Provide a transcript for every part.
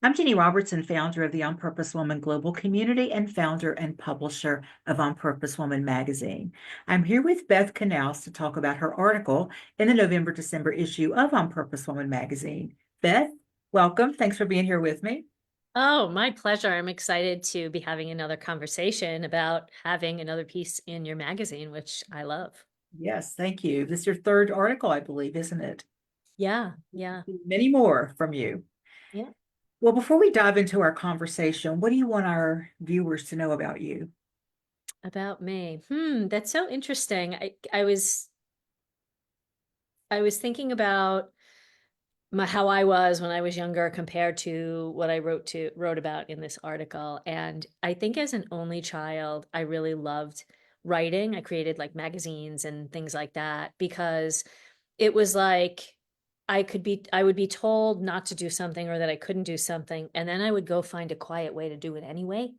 I'm Ginny Robertson, founder of the On Purpose Woman Global Community and founder and publisher of On Purpose Woman magazine. I'm here with Beth Knaus to talk about her article in the November-December issue of On Purpose Woman magazine. Beth, welcome. Thanks for being here with me. Oh, my pleasure. I'm excited to be having another conversation about having another piece in your magazine, which I love. Yes, thank you. This is your third article, I believe, isn't it? Yeah, yeah, Many more from you. yeah. Well, before we dive into our conversation, what do you want our viewers to know about you? About me. That's so interesting. I was thinking about how I was when I was younger compared to what I wrote about in this article. And I think as an only child, I really loved writing. I created like magazines and things like that because it was like I would be told not to do something or that I couldn't do something, and then I would go find a quiet way to do it anyway.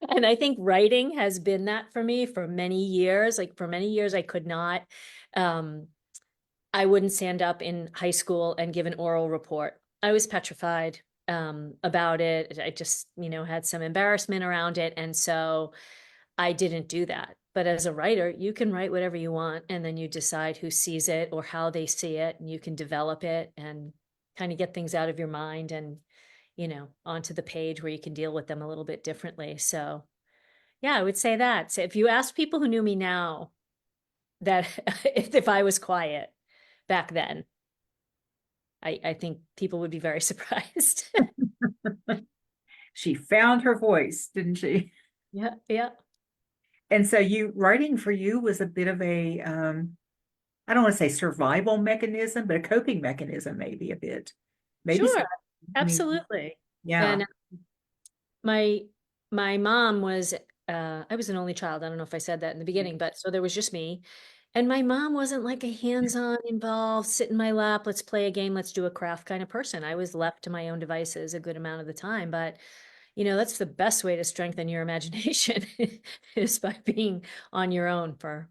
And I think writing has been that for me for many years. Like for many years, I could not. Um, I wouldn't stand up in high school and give an oral report. I was petrified about it. I just, had some embarrassment around it. And so I didn't do that. But as a writer, you can write whatever you want, and then you decide who sees it or how they see it, and you can develop it and kind of get things out of your mind and, onto the page where you can deal with them a little bit differently. So, yeah, I would say that. So if you ask people who knew me now that if I was quiet back then, I think people would be very surprised. She found her voice, didn't she? Yeah, yeah. And so you writing for you was a bit of a I don't want to say survival mechanism, but a coping mechanism, maybe a bit. Maybe so. Sure, I mean, absolutely. yeah. And my my mom was I was an only child. I don't know if I said that in the beginning, but so there was just me. And my mom wasn't like a hands-on involved, sit in my lap, let's play a game, let's do a craft kind of person. I was left to my own devices a good amount of the time, but that's the best way to strengthen your imagination is by being on your own for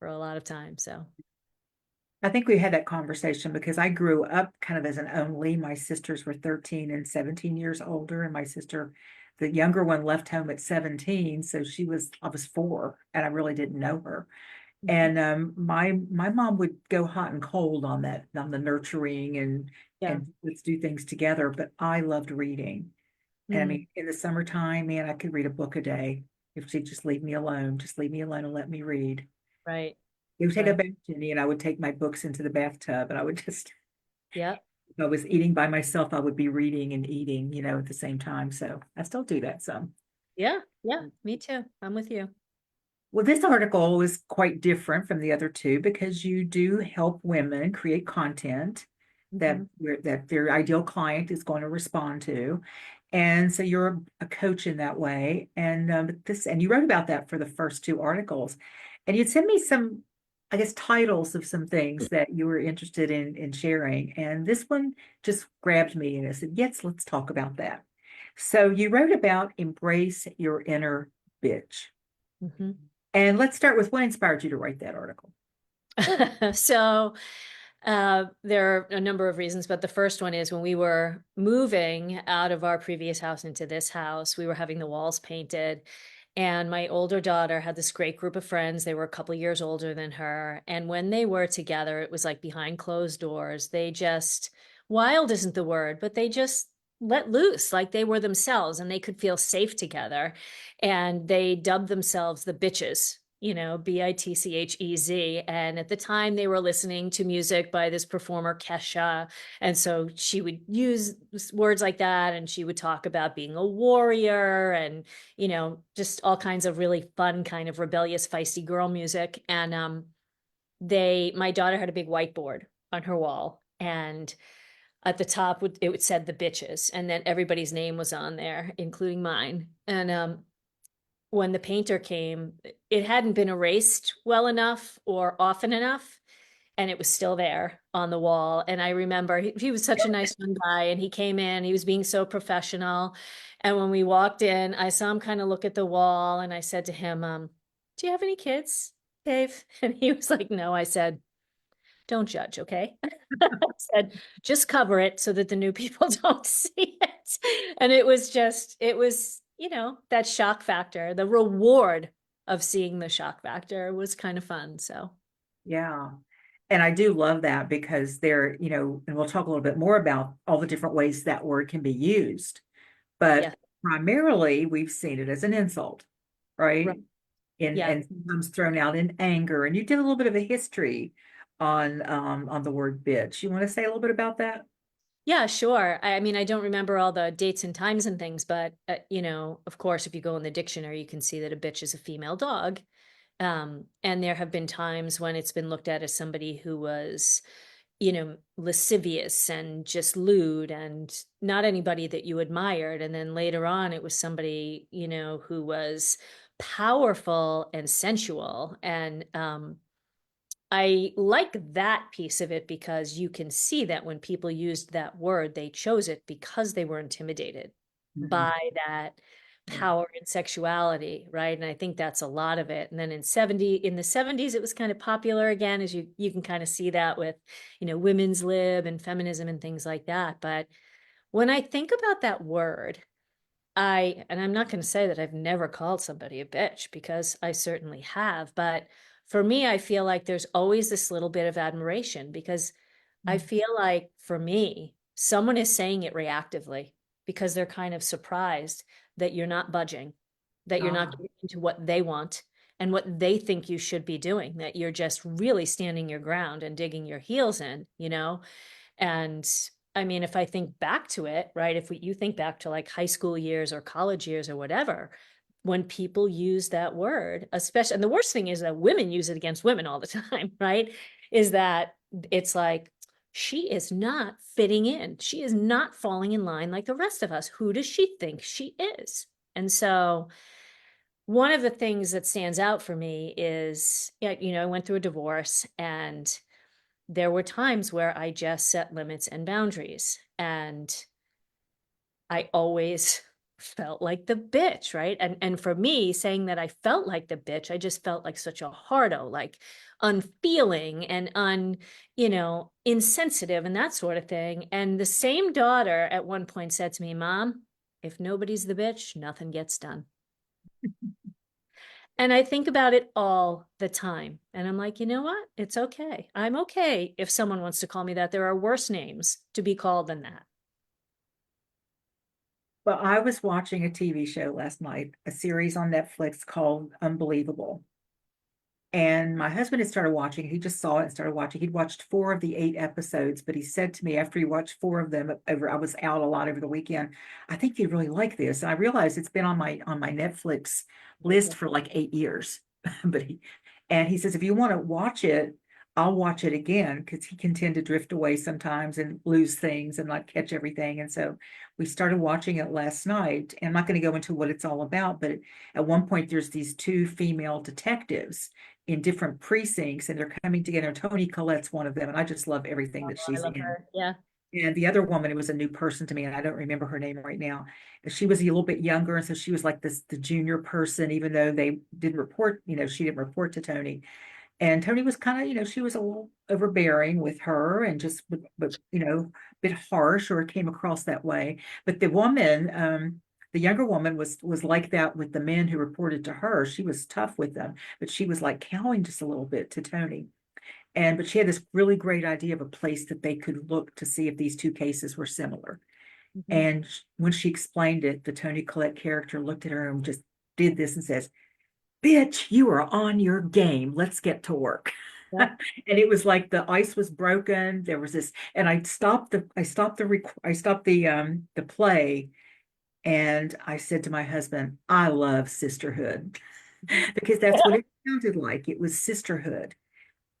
a lot of time. So, I think we had that conversation because I grew up kind of as an only. My sisters were 13 and 17 years older, and my sister, the younger one, left home at 17. So I was four, and I really didn't know her. mhm. And my mom would go hot and cold on that, on the nurturing Yeah. and let's do things together. But I loved reading. And I Mm, mean, in the summertime, man, I could read a book a day if she'd just leave me alone. Just leave me alone and let me read. right. It would take a Right. bath, Jenny, and I would take my books into the bathtub, and I would just, Yeah. if I was eating by myself, I would be reading and eating, at the same time. So I still do that some. Yeah. Yeah. Me too. I'm with you. Well, this article is quite different from the other two because you do help women create content Hmm. that their ideal client is going to respond to. And so you're a coach in that way. And you wrote about that for the first two articles. And you'd send me some, I guess, titles of some things that you were interested in sharing. And this one just grabbed me and I said, yes, let's talk about that. So you wrote about embrace your inner bitch. Hmm. And let's start with what inspired you to write that article. So, there are a number of reasons, but the first one is when we were moving out of our previous house into this house, we were having the walls painted. And my older daughter had this great group of friends. They were a couple years older than her. And when they were together, it was like behind closed doors. They just, wild isn't the word, but they just let loose like they were themselves and they could feel safe together. And they dubbed themselves the bitches. Bitchez. And at the time, they were listening to music by this performer, Kesha. And so she would use words like that. And she would talk about being a warrior and just all kinds of really fun, kind of rebellious, feisty girl music. And my daughter had a big whiteboard on her wall, and at the top it would said the bitches, and then everybody's name was on there, including mine. And when the painter came, it hadn't been erased well enough or often enough, and it was still there on the wall. And I remember he was such a nice young guy, and he came in, he was being so professional. And when we walked in, I saw him kind of look at the wall, and I said to him, do you have any kids, Dave? And he was like, no. I said, don't judge, okay? I said, just cover it so that the new people don't see it. And it was just, it was, you know, that shock factor, the reward of seeing the shock factor was kind of fun. So, Yeah. And I do love that because there, you know, and we'll talk a little bit more about all the different ways that word can be used. yeah, But primarily we've seen it as an insult, right. right? Yeah. And sometimes thrown out in anger. And you did a little bit of a history on the word bitch. You want to say a little bit about that? Yeah, sure. I mean, I don't remember all the dates and times and things, but you know, of course, if you go in the dictionary, you can see that a bitch is a female dog. And there have been times when it's been looked at as somebody who was, you know, lascivious and just lewd and not anybody that you admired. And then later on, it was somebody, you know, who was powerful and sensual. And I like that piece of it because you can see that when people used that word, they chose it because they were intimidated Mhm. by that Yeah. power and sexuality, right? And I think that's a lot of it. And then in the 70s, it was kind of popular again, as you can kind of see that with, you know, women's lib and feminism and things like that. But when I think about that word, and I'm not going to say that I've never called somebody a bitch because I certainly have, but for me, I feel like there's always this little bit of admiration because I feel like for me, someone is saying it reactively because they're kind of surprised that you're not budging, that you're not Ah, getting into what they want and what they think you should be doing, that you're just really standing your ground and digging your heels in, you know? And I mean, if I think back to it, right, you think back to like high school years or college years or whatever, when people use that word, especially, and the worst thing is that women use it against women all the time, right? Is that it's like, she is not fitting in. She is not falling in line like the rest of us. Who does she think she is? And so, one of the things that stands out for me is, yeah, you know, I went through a divorce and there were times where I just set limits and boundaries. And I always felt like the bitch, right? And for me, saying that I felt like the bitch, I just felt like such a hardo, like unfeeling and you know, insensitive and that sort of thing. And the same daughter at one point said to me, Mom, if nobody's the bitch, nothing gets done. And I think about it all the time. And I'm like, you know what? It's okay. I'm okay if someone wants to call me that. There are worse names to be called than that. well, I was watching a TV show last night, a series on Netflix called Unbelievable. And my husband had started watching. He just saw it and started watching. He'd watched 4 of the 8 episodes, but he said to me after he watched 4 of them over, I was out a lot over the weekend. I think you'd really like this. And I realized it's been on my Netflix list for like 8 years. But he says if you want to watch it, I'll watch it again because he can tend to drift away sometimes and lose things and not catch everything. And so we started watching it last night. And I'm not going to go into what it's all about, but at one point there's these 2 female detectives in different precincts and they're coming together. Tony Collette's one of them, and I just love everything Oh, that I she's love in. her. Yeah. And the other woman, it was a new person to me, and I don't remember her name right now. She was a little bit younger, and so she was like the junior person, even though they didn't report, you know, she didn't report to Tony. And Tony was kind of, you know, she was a little overbearing with her and just, but you know, a bit harsh or came across that way. But the younger woman was like that with the men who reported to her. She was tough with them, but she was like cowing just a little bit to Tony. And but she had this really great idea of a place that they could look to see if these 2 cases were similar. Mhm. And when she explained it, the Tony Collette character looked at her and just did this and says, bitch, you are on your game. Let's get to work. Yep. And it was like the ice was broken. There was this, and I stopped the play, and I said to my husband, I love sisterhood Mhm. because that's what it sounded like. It was sisterhood.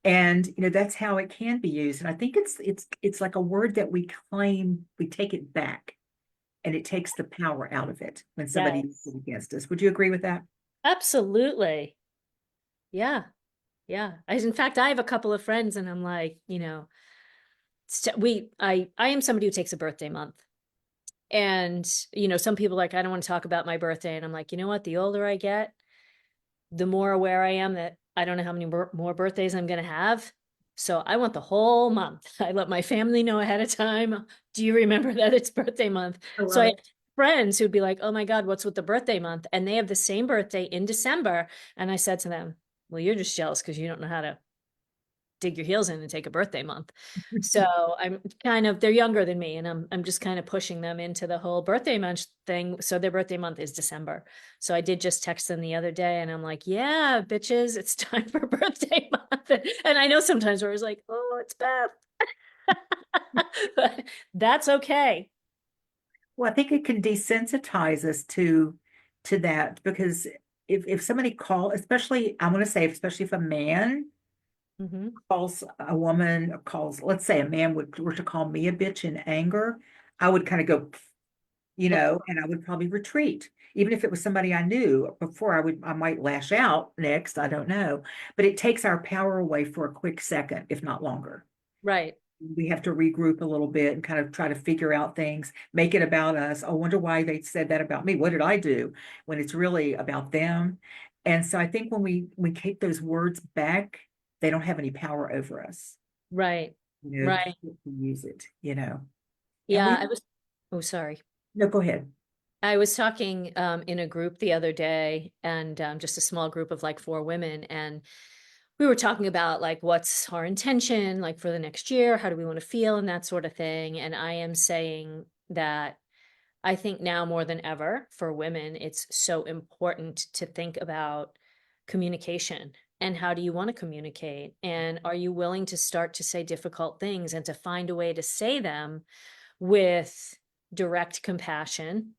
And you know, that's how it can be used. And I think it's like a word that we claim, we take it back and it takes the power out of it when somebody uses Yes. it against us. Would you agree with that? Absolutely. Yeah. Yeah. In fact, I have a couple of friends and I'm like, you know, I am somebody who takes a birthday month. And, you know, some people are like, I don't want to talk about my birthday. And I'm like, you know what? The older I get, the more aware I am that I don't know how many more birthdays I'm going to have. So I want the whole month. I let my family know ahead of time. Do you remember that it's birthday month? I So love I have it. friends who'd be like, oh my God, what's with the birthday month? And they have the same birthday in December. And I said to them, well, you're just jealous because you don't know how to dig your heels in and take a birthday month. So I'm kind of, they're younger than me, and I'm just kind of pushing them into the whole birthday month thing. So their birthday month is December. So I did just text them the other day and I'm like, yeah, bitches, it's time for birthday month. And I know sometimes where it's like, oh, it's Beth. But that's okay. Well, I think it can desensitize us to that because if somebody call, especially I want to say, especially if a man Hmm. calls a woman or calls, let's say a man were to call me a bitch in anger, I would kind of go, Of course. and I would probably retreat. Even if it was somebody I knew before, I might lash out next. I don't know. But it takes our power away for a quick second, if not longer. Right. We have to regroup a little bit and kind of try to figure out things, make it about us. I wonder why they said that about me. What did I do? When it's really about them. And so I think when we keep those words back, they don't have any power over us. Right. To Right. use it. And Yeah. we, Oh, sorry. no, go ahead. I was talking in a group the other day, and just a small group of like four women, and we were talking about like what's our intention like for the next year, how do we want to feel, and that sort of thing. And I am saying that I think now more than ever for women, it's so important to think about communication and how do you want to communicate, and are you willing to start to say difficult things and to find a way to say them with direct compassion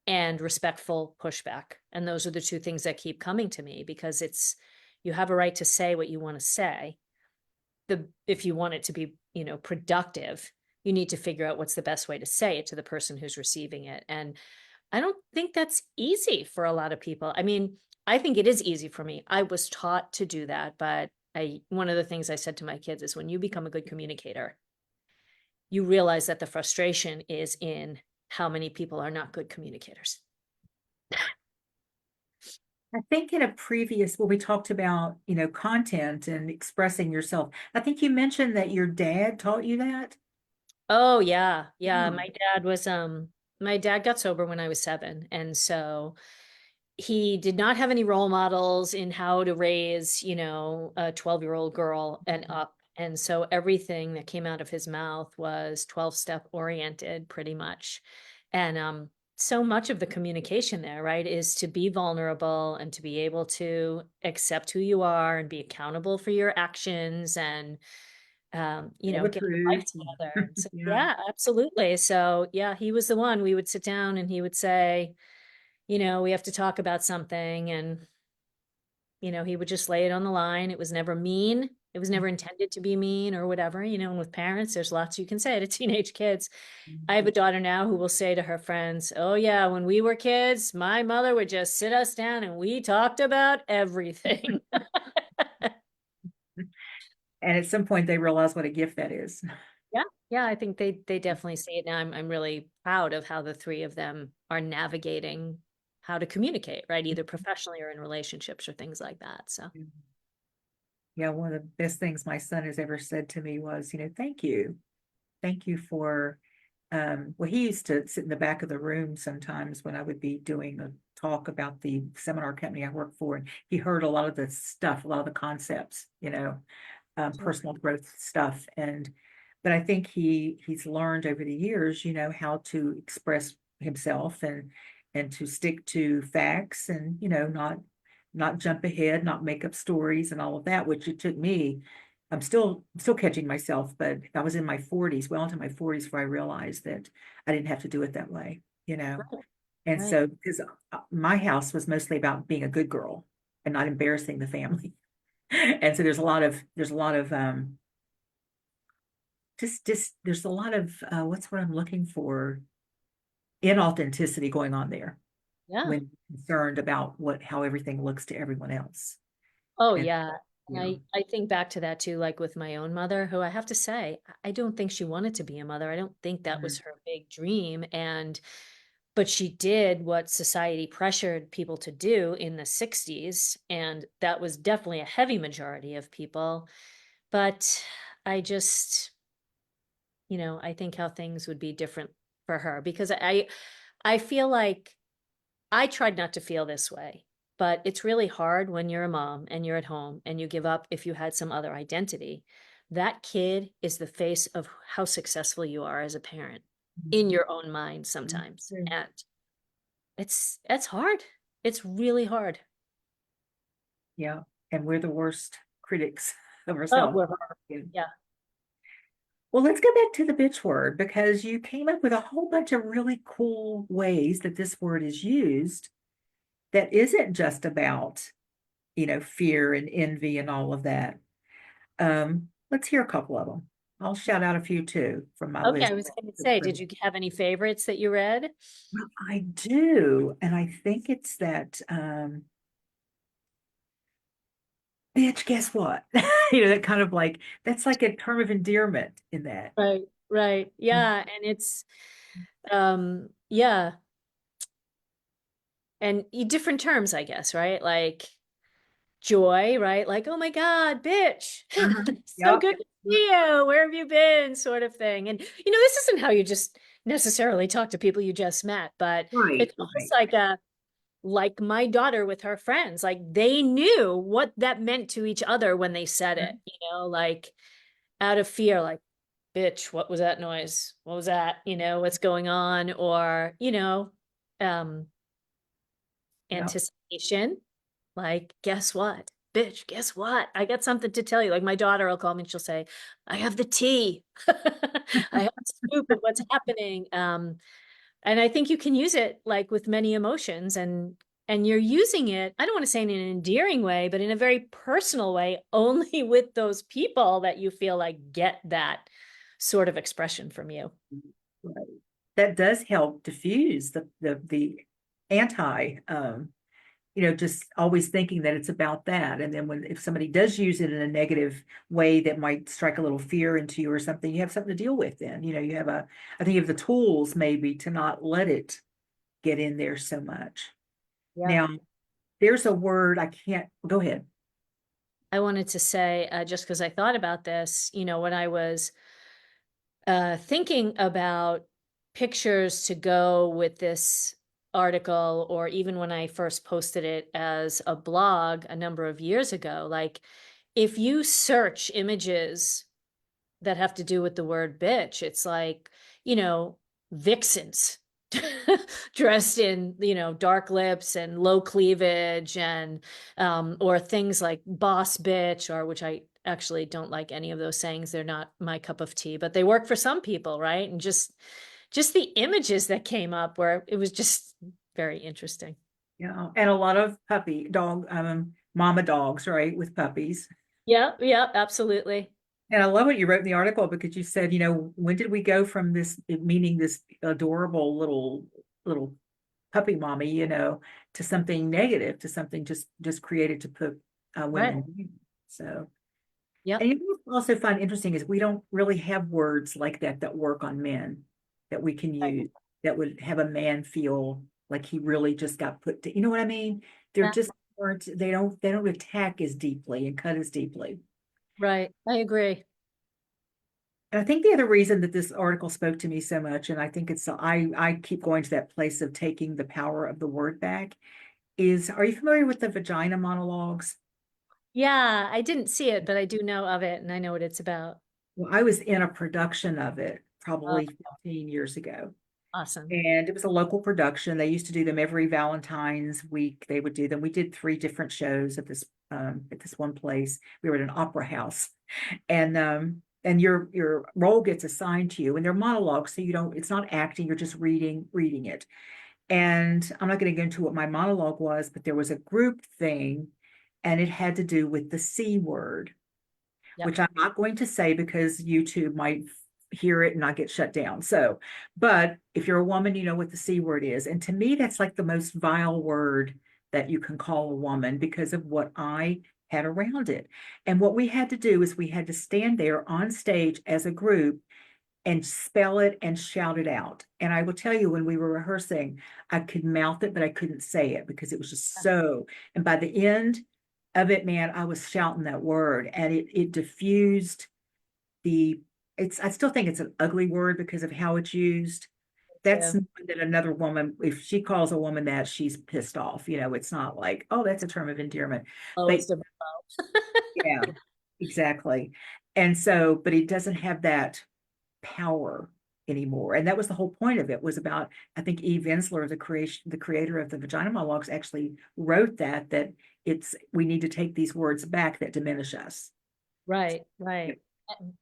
and respectful pushback. And those are the two things that keep coming to me, because it's, you have a right to say what you want to say. If you want it to be, productive, you need to figure out what's the best way to say it to the person who's receiving it. And I don't think that's easy for a lot of people. I mean, I think it is easy for me. I was taught to do that, but one of the things I said to my kids is when you become a good communicator, you realize that the frustration is in how many people are not good communicators. I think in a previous, well, we talked about, content and expressing yourself. I think you mentioned that your dad taught you that. Oh yeah. Yeah. Hmm. My dad got sober when I was 7. And so he did not have any role models in how to raise, a 12-year-old girl and up. And so everything that came out of his mouth was 12-step oriented pretty much. And so much of the communication there, right, is to be vulnerable and to be able to accept who you are and be accountable for your actions, and Tell the get your life truth. together. And so, Yeah. yeah, absolutely. So, yeah, he was the one. We would sit down and he would say, we have to talk about something. And, he would just lay it on the line. It was never mean. It was never intended to be mean or whatever. And with parents, there's lots you can say to teenage kids. I have a daughter now who will say to her friends, oh, yeah, when we were kids, my mother would just sit us down and we talked about everything. And at some point they realize what a gift that is. Yeah, yeah, I think they definitely see it now. I'm really proud of how the three of them are navigating how to communicate, right? Either professionally or in relationships or things like that. So, Yeah, one of the best things my son has ever said to me was, thank you. Thank you for well, he used to sit in the back of the room sometimes when I would be doing a talk about the seminar company I work for, and he heard a lot of the stuff, a lot of the concepts, sure. personal growth stuff. But I think he's learned over the years, how to express himself and to stick to facts and, not jump ahead, not make up stories and all of that, which it took me. I'm still catching myself, but I was in my 40s, well into my 40s, before I realized that I didn't have to do it that way. Right, And right. so, because my house was mostly about being a good girl and not embarrassing the family. And so there's a lot of just there's a lot of what's what I'm looking for, inauthenticity going on there Yeah. when concerned about what how everything looks to everyone else. Oh, And yeah. And yeah. I think back to that too, like with my own mother, who I have to say, I don't think she wanted to be a mother. I don't think that was Mhm. her big dream. But she did what society pressured people to do in the 60s. And that was definitely a heavy majority of people. but I just, I think how things would be different for her because I feel like I tried not to feel this way, but it's really hard when you're a mom and you're at home and you give up if you had some other identity. That kid is the face of how successful you are as a parent in your own mind sometimes. Mhm. And it's hard. It's really hard. Yeah. And we're the worst critics of Oh, ourselves. we're Yeah. yeah. Well, let's go back to the bitch word because you came up with a whole bunch of really cool ways that this word is used that isn't just about, fear and envy and all of that. Let's hear a couple of them. I'll shout out a few too from my Okay, list. I was going to say, did you have any favorites that you read? Well, I do, and I think it's that bitch, guess what? That kind of like that's like a term of endearment in that. Right, right. Yeah, and yeah, and different terms, I guess, right? Like joy, right? Like, oh my God, bitch. Uh-huh. So Yep. good to see you. Where have you been? Sort of thing. And this isn't how you just necessarily talk to people you just met, but Right, it's almost right. like my daughter with her friends. Like they knew what that meant to each other when they said it, like out of fear, like, bitch, what was that noise? What was that? What's going on? Or, um, Yep. anticipation. Like, guess what? Bitch, guess what? I got something to tell you. Like my daughter will call me and she'll say, I have the tea. I have the scoop of what's happening. And I think you can use it like with many emotions and you're using it, I don't want to say in an endearing way, but in a very personal way, only with those people that you feel like get that sort of expression from you. Right. That does help diffuse the anti just always thinking that it's about that. And then if somebody does use it in a negative way that might strike a little fear into you or something, you have something to deal with then. You have I think you have the tools maybe to not let it get in there so much. Yeah. Now, there's a word I can't go ahead. I wanted to say, just because I thought about this, when I was thinking about pictures to go with this article, or even when I first posted it as a blog a number of years ago, like if you search images that have to do with the word bitch, it's like, vixens dressed in, dark lips and low cleavage and, or things like boss bitch, or which I actually don't like any of those sayings. They're not my cup of tea, but they work for some people, right? And just the images that came up where it was just very interesting. Yeah, and a lot of puppy dog, mama dogs, right, with puppies. Yeah, yeah, absolutely. And I love what you wrote in the article because you said, when did we go from this meaning this adorable little puppy mommy, to something negative, to something just created to put Right. women down. So, Yep. and you also find interesting is we don't really have words like that work on men that we can use that would have a man feel like he really just got put to, you know what I mean? They're Yeah. just words, they don't attack as deeply and cut as deeply. Right. I agree. And I think the other reason that this article spoke to me so much, and I think I keep going to that place of taking the power of the word back, is are you familiar with the vagina monologues? Yeah, I didn't see it, but I do know of it and I know what it's about. Well, I was in a production of it Oh, probably 15 years ago. awesome. And it was a local production. They used to do them every Valentine's week. They would do them. We did 3 different shows at this one place. We were at an opera house. And your role gets assigned to you and they're monologues. So you don't, it's not acting, you're just reading it. And I'm not going to get into what my monologue was, but there was a group thing and it had to do with the C word, Yep. which I'm not going to say because YouTube might hear it and not get shut down. So, but if you're a woman, you know what the C word is. And to me, that's like the most vile word that you can call a woman because of what I had around it. And what we had to do is we had to stand there on stage as a group and spell it and shout it out. And I will tell you, when we were rehearsing, I could mouth it, but I couldn't say it because it was just so. And by the end, of it, man, I was shouting that word, and it diffused the. It's. I still think it's an ugly word because of how it's used. That's Yeah. not that another woman, if she calls a woman that, she's pissed off. It's not like, oh, that's a term of endearment. But Lowest of yeah, exactly. And so, but it doesn't have that power anymore. And that was the whole point of it, was about, I think Eve Ensler, the creator of the vagina monologues, actually wrote that we need to take these words back that diminish us. right, right.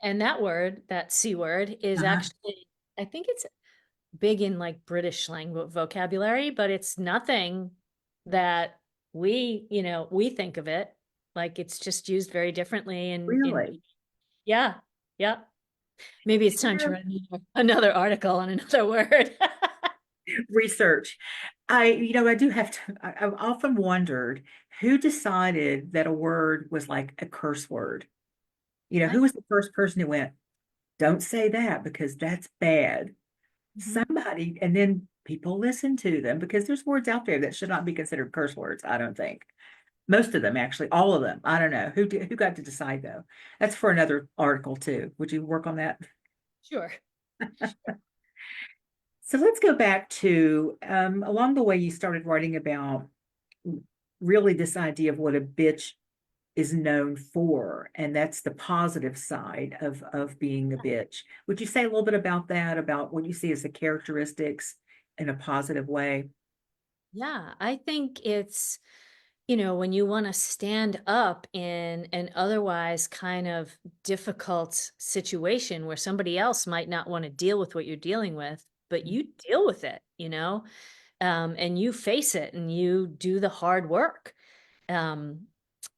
And that word, that C word, is Uh-huh. actually, I think it's big in like British slang vocabulary, but it's nothing that we think of it. Like it's just used very differently in Really? yeah, yeah. Maybe it's time to write another article on another word. Research. I do have to, I've often wondered who decided that a word was like a curse word. I, Who was the first person who went, don't say that because that's bad. Mhm. Somebody, and then people listen to them because there's words out there that should not be considered curse words, I don't think. Most of them, actually, all of them. I don't know. Who got to decide though? That's for another article too. Would you work on that? Sure. So let's go back to along the way you started writing about really this idea of what a bitch is known for, and that's the positive side of being a bitch. Would you say a little bit about that, about what you see as the characteristics in a positive way? Yeah, I think it's, when you want to stand up in an otherwise kind of difficult situation where somebody else might not want to deal with what you're dealing with, but you deal with it, and you face it and you do the hard work. Um,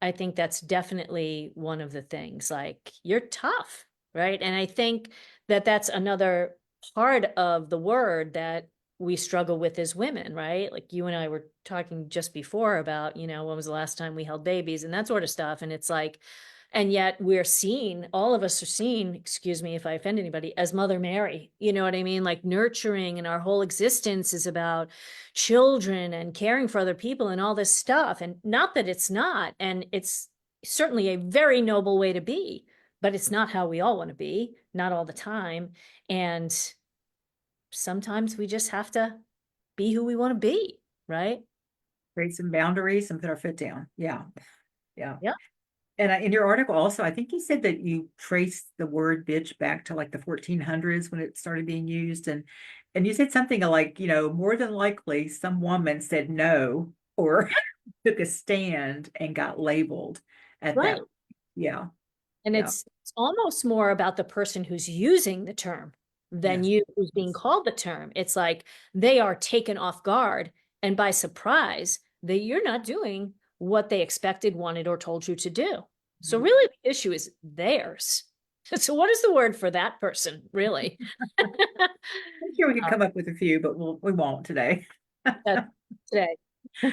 I think that's definitely one of the things. Like you're tough, right? And I think that that's another part of the word that we struggle with as women, right? Like you and I were talking just before about, when was the last time we held babies and that sort of stuff. And it's like, and yet we're seen, all of us are seen, excuse me if I offend anybody, as Mother Mary. You know what I mean? Like nurturing, and our whole existence is about children and caring for other people and all this stuff. And not that it's not, and it's certainly a very noble way to be, but it's not how we all want to be, not all the time. And sometimes we just have to be who we want to be, right? Create some boundaries and put our foot down. Yeah, yeah. Yeah. And in your article also, I think you said that you traced the word bitch back to like the 1400s when it started being used, and you said something like, more than likely some woman said no or took a stand and got labeled at Right. that. Yeah, And yeah, it's almost more about the person who's using the term than yes. you who's being called the term. It's like they are taken off guard and by surprise that you're not doing what they expected, wanted, or told you to do. So Mhm. really the issue is theirs. So what is the word for that person, really? I'm sure we could come up with a few, but we won't today. That's today.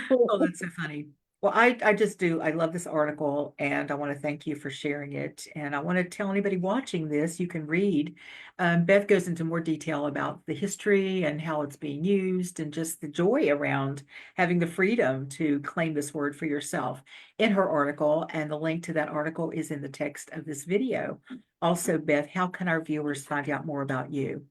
Oh, that's so funny. Well, I love this article and I want to thank you for sharing it. And I want to tell anybody watching this, you can read. Beth goes into more detail about the history and how it's being used and just the joy around having the freedom to claim this word for yourself in her article. And the link to that article is in the text of this video. Also, Beth, how can our viewers find out more about you?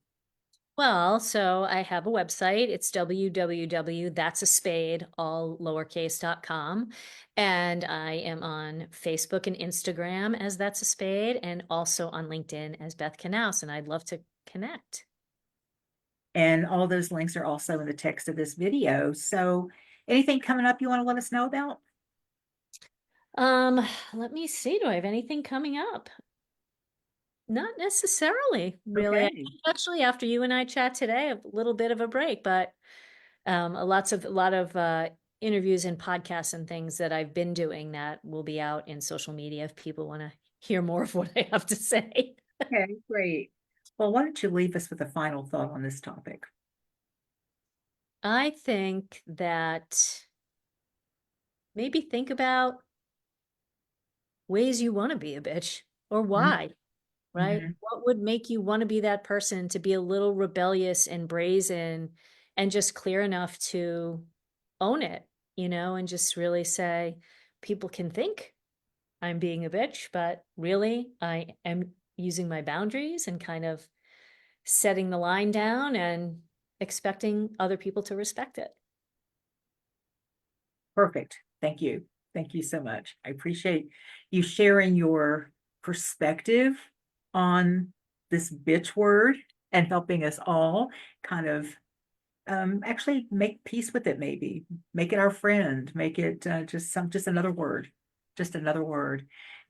Well, so I have a website. It's www.that'saspade, all lowercase.com. And I am on Facebook and Instagram as That's a Spade, and also on LinkedIn as Beth Knaus. And I'd love to connect. And all those links are also in the text of this video. So anything coming up you want to let us know about? Um, Let me see. Do I have anything coming up? Not necessarily, really. Okay. Actually, after you and I chat today, a little bit of a break, but a lot of interviews and podcasts and things that I've been doing that will be out in social media if people want to hear more of what I have to say. Okay, great. Well, why don't you leave us with a final thought on this topic? I think that maybe think about ways you want to be a bitch or why, right? Mm-hmm. What would make you want to be that person, to be a little rebellious and brazen and just clear enough to own it, and just really say, people can think I'm being a bitch, but really I am using my boundaries and kind of setting the line down and expecting other people to respect it. Perfect. Thank you. Thank you so much. I appreciate you sharing your perspective on this bitch word and helping us all kind of actually make peace with it, maybe make it our friend, make it just another word, just another word.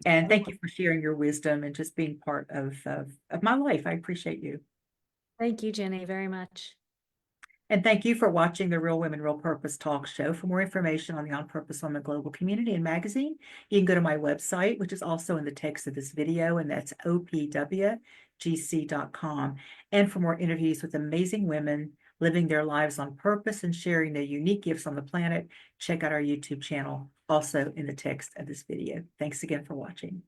And thank you for sharing your wisdom and just being part of my life. I appreciate you. Thank you, Jenny, very much. And thank you for watching the Real Women, Real Purpose talk show. For more information on the On Purpose Women Global Community and magazine, you can go to my website, which is also in the text of this video, and that's opwgc.com. And for more interviews with amazing women living their lives on purpose and sharing their unique gifts on the planet, check out our YouTube channel, also in the text of this video. Thanks again for watching.